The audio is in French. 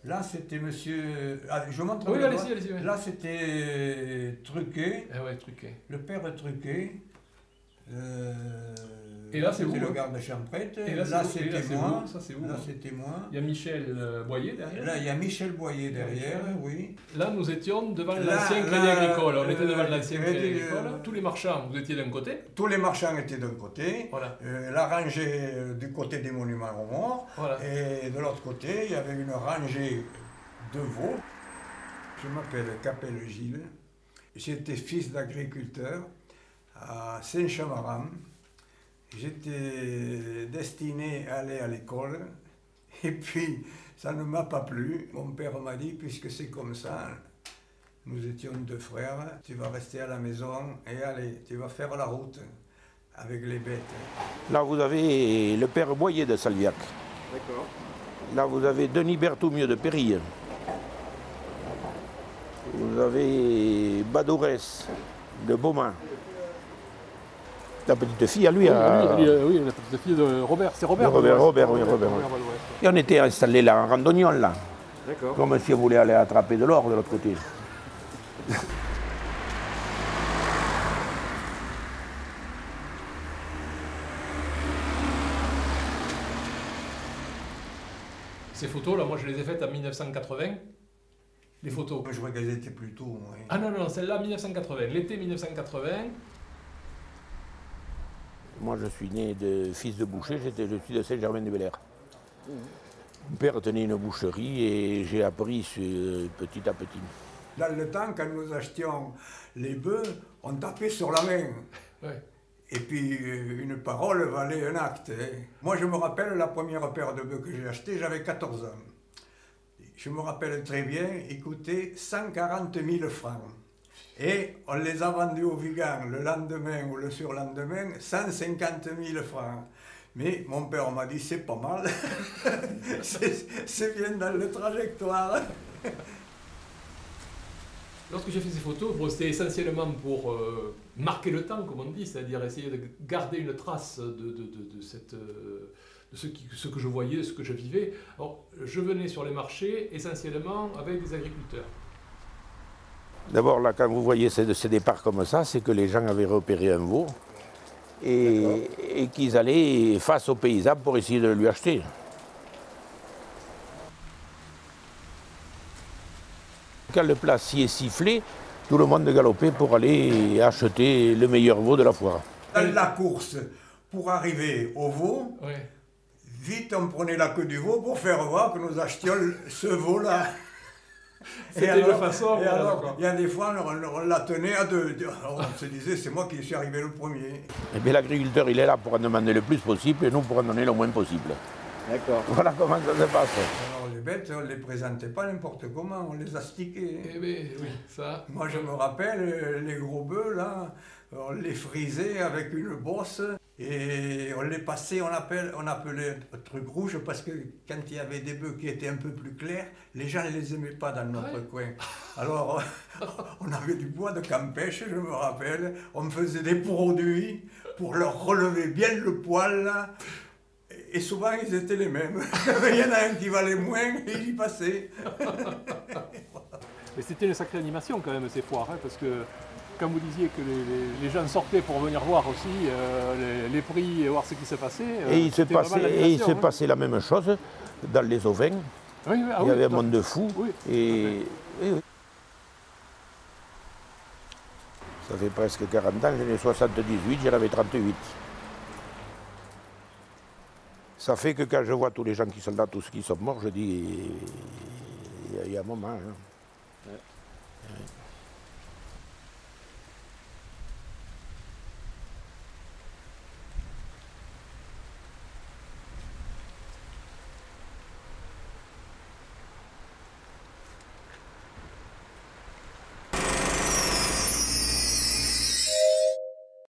Là, c'était monsieur... Ah, je montre. Oui, allez-y, allez-y. Oui. Là, c'était Truquet. Ah ouais, Truquet. Le père Truquet. Et là, c'est vous, le garde champrette. Et là, c'était moi. Ça, c'est vous. Là, c'était moi. Il y a Michel Boyer derrière. Là, il y a Michel Boyer derrière, oui. Là, nous étions devant l'ancien Crédit Agricole. On était devant l'ancien Crédit Agricole. Tous les marchands, vous étiez d'un côté. Tous les marchands étaient d'un côté. Voilà. La rangée du côté des monuments aux morts. Voilà. Et de l'autre côté, il y avait une rangée de veaux. Je m'appelle Capel Gilles. J'étais fils d'agriculteur à Saint-Chamaram. J'étais destiné à aller à l'école. Et puis, ça ne m'a pas plu. Mon père m'a dit, puisque c'est comme ça, nous étions deux frères, tu vas rester à la maison et allez, tu vas faire la route avec les bêtes. Là, vous avez le père Boyer de Salviac. D'accord. Là, vous avez Denis Berthoumieux de Pérille. Vous avez Badorès de Beaumont. La petite fille à lui. Oui, la petite fille de Robert. C'est Robert. Robert. Et on était installés là, en randonnion, là. D'accord. Comme si on voulait aller attraper de l'or de l'autre côté. Ces photos, là, moi, je les ai faites en 1980. Les photos. Je crois qu'elles étaient plus tôt. Oui. Ah non, celle-là, 1980. L'été 1980. Moi, je suis né de fils de boucher, je suis de Saint-Germain-de-Bel-Air. Mon père tenait une boucherie et j'ai appris petit à petit. Dans le temps, quand nous achetions les bœufs, on tapait sur la main. Ouais. Et puis, une parole valait un acte. Hein. Moi, je me rappelle la première paire de bœufs que j'ai achetée, j'avais 14 ans. Je me rappelle très bien, ils coûtaient 140 000 francs. Et on les a vendus au Vigan le lendemain ou le surlendemain, 150 000 francs. Mais mon père m'a dit, c'est pas mal, c'est bien dans le trajectoire. Lorsque j'ai fait ces photos, bon, c'était essentiellement pour marquer le temps, comme on dit, c'est-à-dire essayer de garder une trace de ce que je voyais, de ce que je vivais. Alors, je venais sur les marchés essentiellement avec des agriculteurs. D'abord, là, quand vous voyez ces départs comme ça, c'est que les gens avaient repéré un veau et qu'ils allaient face aux paysans pour essayer de lui acheter. Quand le placier sifflait, tout le monde galopait pour aller acheter le meilleur veau de la foire. Dans la course, pour arriver au veau, Ouais. vite on prenait la queue du veau pour faire voir que nous achetions ce veau-là. C'était une façon. Et alors, il y a des fois, on la tenait à deux. Alors, on se disait, c'est moi qui suis arrivé le premier. Et bien l'agriculteur, il est là pour en demander le plus possible et nous pour en donner le moins possible. D'accord. Voilà comment ça se passe. Alors, les bêtes, on ne les présentait pas n'importe comment, on les astiquait. Eh bien, oui, ça. Moi, je me rappelle, les gros bœufs, là, on les frisait avec une bosse et on les passait, on appelait un truc rouge parce que quand il y avait des bœufs qui étaient un peu plus clairs, les gens ne les aimaient pas dans notre coin. Alors, on avait du bois de campèche, je me rappelle, on faisait des produits pour leur relever bien le poil, là. Et souvent, ils étaient les mêmes. Il y en a un qui valait moins et il y passait. Mais c'était une sacrée animation quand même ces foires, hein, parce que quand vous disiez que les gens sortaient pour venir voir aussi les prix et voir ce qui se passait. Et il se passait la même chose dans les ovins. Oui, il y avait un monde de fous. Oui, et ça fait presque 40 ans, j'en ai 78, j'en avais 38. Ça fait que quand je vois tous les gens qui sont là, tous qui sont morts, je dis, il y a un moment. Hein. Ouais.